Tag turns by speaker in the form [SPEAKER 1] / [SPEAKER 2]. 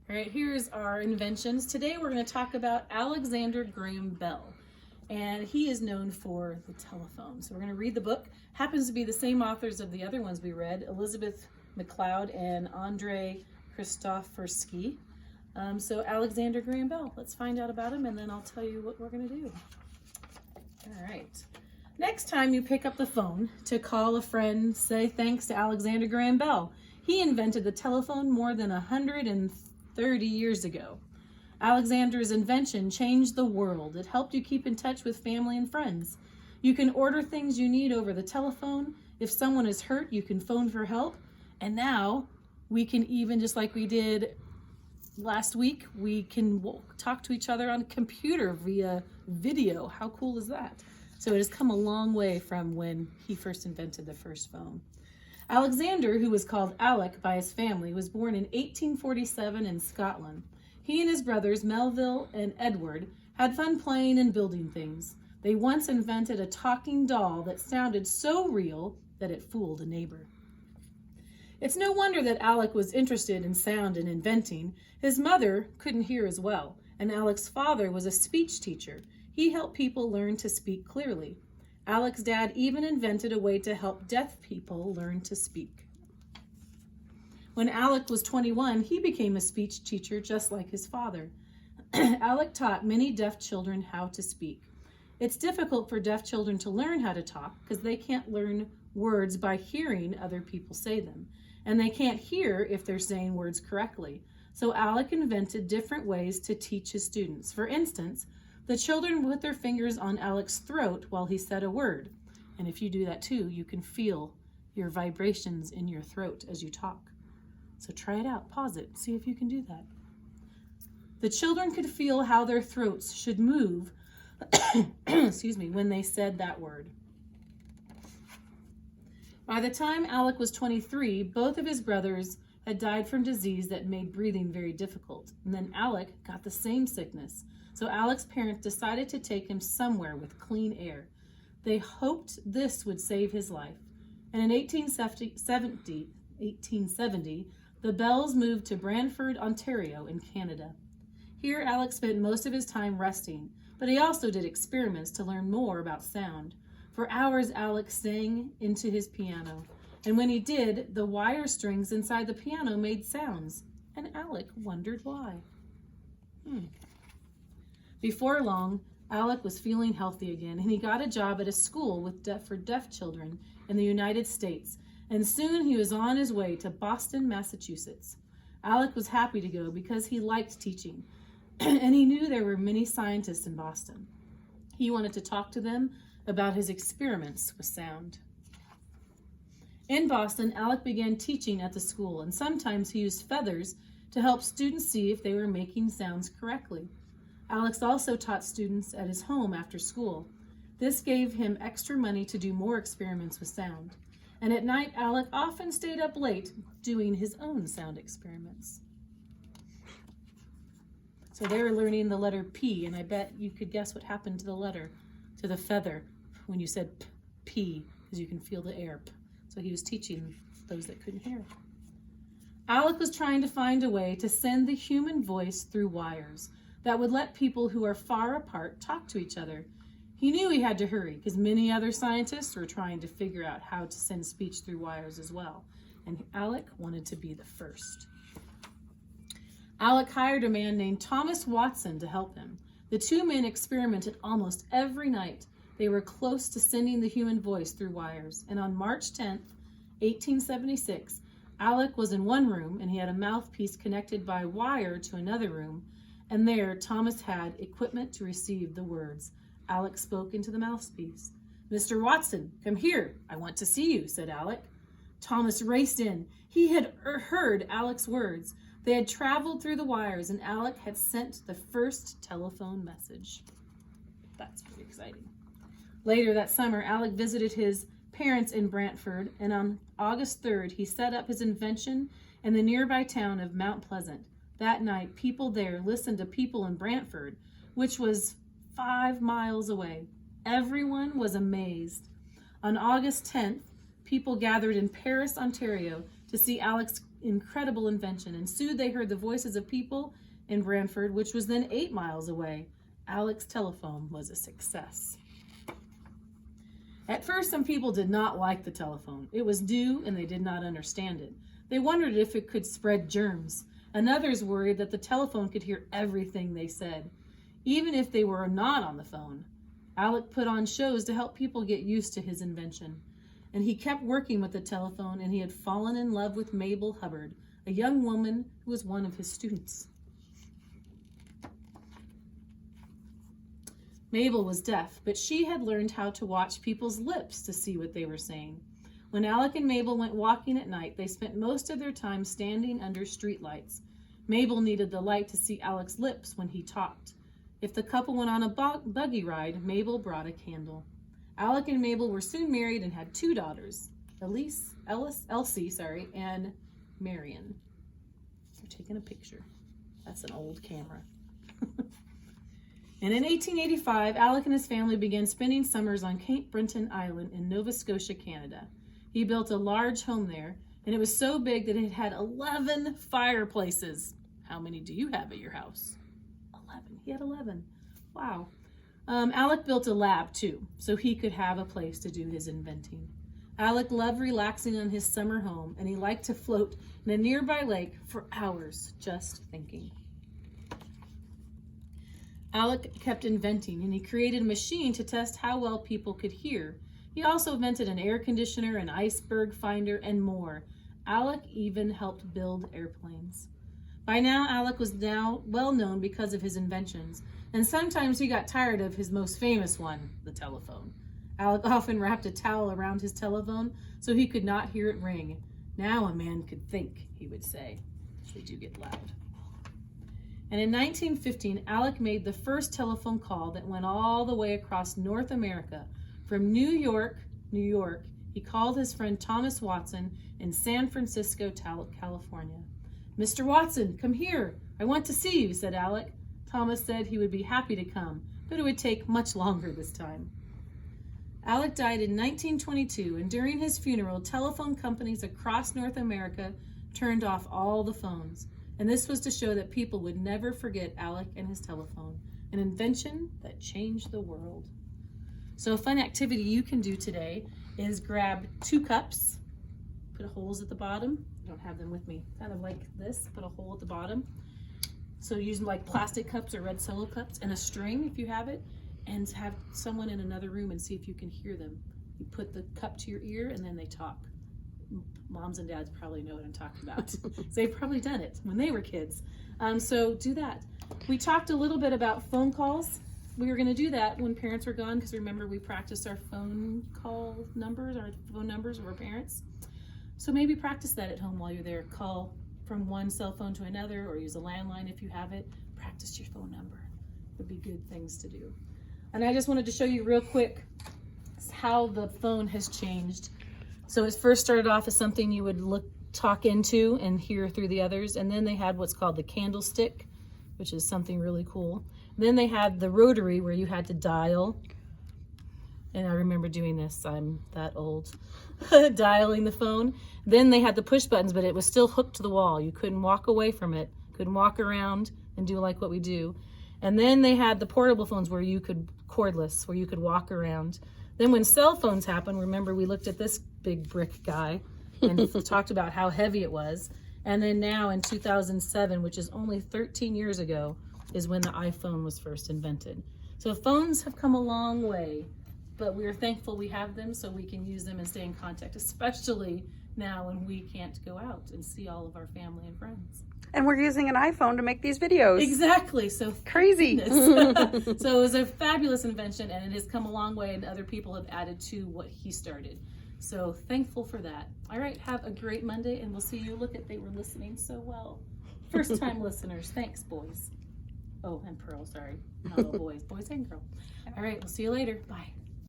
[SPEAKER 1] All right, here's our inventions. Today we're going to talk about Alexander Graham Bell, and he is known for the telephone. So we're going to read the book. Happens to be the same authors of the other ones we read, Elizabeth McLeod and Andrei Christoffersky. So Alexander Graham Bell, let's find out about him, and then I'll tell you what we're going to do. All right. Next time you pick up the phone to call a friend, say thanks to Alexander Graham Bell. He invented the telephone more than 130 years ago. Alexander's invention changed the world. It helped you keep in touch with family and friends. You can order things you need over the telephone. If someone is hurt, you can phone for help. And now we can even, just like we did last week, we can talk to each other on a computer via video. How cool is that? So it has come a long way from when he first invented the first phone. Alexander, who was called Alec by his family, was born in 1847 in Scotland. He and his brothers, Melville and Edward, had fun playing and building things. They once invented a talking doll that sounded so real that it fooled a neighbor. It's no wonder that Alec was interested in sound and inventing. His mother couldn't hear as well, and Alec's father was a speech teacher. He helped people learn to speak clearly. Alec's dad even invented a way to help deaf people learn to speak. When Alec was 21, he became a speech teacher just like his father. Alec taught many deaf children how to speak. It's difficult for deaf children to learn how to talk because they can't learn words by hearing other people say them, and they can't hear if they're saying words correctly. So Alec invented different ways to teach his students. For instance, the children put their fingers on Alec's throat while he said a word. And if you do that too, you can feel your vibrations in your throat as you talk. So try it out, pause it, see if you can do that. The children could feel how their throats should move when they said that word. By the time Alec was 23, both of his brothers had died from disease that made breathing very difficult. And then Alec got the same sickness. So Alec's parents decided to take him somewhere with clean air. They hoped this would save his life. And in 1870, the Bells moved to Brantford, Ontario in Canada. Here Alec spent most of his time resting, but he also did experiments to learn more about sound. For hours Alec sang into his piano, and when he did, the wire strings inside the piano made sounds, and Alec wondered why. Before long, Alec was feeling healthy again, and he got a job at a school for deaf children in the United States, and soon he was on his way to Boston, Massachusetts. Alec was happy to go because he liked teaching, and he knew there were many scientists in Boston. He wanted to talk to them about his experiments with sound. In Boston, Alec began teaching at the school, and sometimes he used feathers to help students see if they were making sounds correctly. Alex also taught students at his home after school. This gave him extra money to do more experiments with sound. And at night, Alec often stayed up late doing his own sound experiments. So they were learning the letter P, and I bet you could guess what happened to the feather, when you said P, because you can feel the air. So he was teaching those that couldn't hear. Alec was trying to find a way to send the human voice through wires that would let people who are far apart talk to each other. He knew he had to hurry because many other scientists were trying to figure out how to send speech through wires as well, and Alec wanted to be the first. Alec hired a man named Thomas Watson to help him. The two men experimented almost every night. They were close to sending the human voice through wires, and on March 10th, 1876, Alec was in one room and he had a mouthpiece connected by wire to another room, and there Thomas had equipment to receive the words. Alec spoke into the mouthpiece. "Mr. Watson, come here. I want to see you," said Alec. Thomas raced in. He had heard Alec's words. They had traveled through the wires, and Alec had sent the first telephone message. That's pretty exciting. Later that summer, Alec visited his parents in Brantford, and on August 3rd, he set up his invention in the nearby town of Mount Pleasant. That night, people there listened to people in Brantford, which was 5 miles away. Everyone was amazed. On August 10th, people gathered in Paris, Ontario, to see Alec's incredible invention, and soon they heard the voices of people in Branford, which was then 8 miles away. Alec's telephone was a success. At first, some people did not like the telephone. It was new and they did not understand it. They wondered if it could spread germs, and others worried that the telephone could hear everything they said, even if they were not on the phone. Alec put on shows to help people get used to his invention, and he kept working with the telephone, and he had fallen in love with Mabel Hubbard, a young woman who was one of his students. Mabel was deaf, but she had learned how to watch people's lips to see what they were saying. When Alec and Mabel went walking at night, they spent most of their time standing under streetlights. Mabel needed the light to see Alec's lips when he talked. If the couple went on a buggy ride, Mabel brought a candle. Alec and Mabel were soon married and had 2 daughters, Elsie, and Marion. They're taking a picture. That's an old camera. And in 1885, Alec and his family began spending summers on Cape Breton Island in Nova Scotia, Canada. He built a large home there, and it was so big that it had 11 fireplaces. How many do you have at your house? 11. He had 11. Wow. Alec built a lab too, so he could have a place to do his inventing. Alec loved relaxing on his summer home, and he liked to float in a nearby lake for hours just thinking. Alec kept inventing, and he created a machine to test how well people could hear. He also invented an air conditioner, an iceberg finder, and more. Alec even helped build airplanes. By now, Alec was now well known because of his inventions, and sometimes he got tired of his most famous one, the telephone. Alec often wrapped a towel around his telephone so he could not hear it ring. Now a man could think, he would say. They do get loud. And in 1915, Alec made the first telephone call that went all the way across North America. From New York, he called his friend Thomas Watson in San Francisco, California. "Mr. Watson, come here. I want to see you," said Alec. Thomas said he would be happy to come, but it would take much longer this time. Alec died in 1922, and during his funeral, telephone companies across North America turned off all the phones. And this was to show that people would never forget Alec and his telephone, an invention that changed the world. So a fun activity you can do today is grab 2 cups, put holes at the bottom. I don't have them with me. Kind of like this, put a hole at the bottom. So use like plastic cups or red Solo cups, and a string if you have it, and have someone in another room and see if you can hear them. You put the cup to your ear and then they talk. Moms and dads probably know what I'm talking about. So they've probably done it when they were kids. So do that. We talked a little bit about phone calls. We were going to do that when parents were gone, because remember we practiced our phone numbers of our parents. So maybe practice that at home while you're there. Call from one cell phone to another, or use a landline if you have it. Practice your phone number. Would be good things to do. And I just wanted to show you real quick how the phone has changed. So it first started off as something you would talk into and hear through the others. And then they had what's called the candlestick, which is something really cool. Then they had the rotary, where you had to dial. And I remember doing this, I'm that old, dialing the phone. Then they had the push buttons, but it was still hooked to the wall. You couldn't walk away from it, couldn't walk around and do like what we do. And then they had the portable phones where you could, cordless, where you could walk around. Then when cell phones happened, remember we looked at this big brick guy and talked about how heavy it was. And then now in 2007, which is only 13 years ago, is when the iPhone was first invented. So phones have come a long way, but we're thankful we have them so we can use them and stay in contact, especially now when we can't go out and see all of our family and friends.
[SPEAKER 2] And we're using an iPhone to make these videos.
[SPEAKER 1] Exactly. So
[SPEAKER 2] crazy.
[SPEAKER 1] So it was a fabulous invention, and it has come a long way, and other people have added to what he started. So thankful for that. All right, have a great Monday, and we'll see you. Look at, they were listening so well. First time listeners. Thanks, boys. Oh, and Pearl, sorry. Not all boys. Boys and girls. All right, we'll see you later. Bye.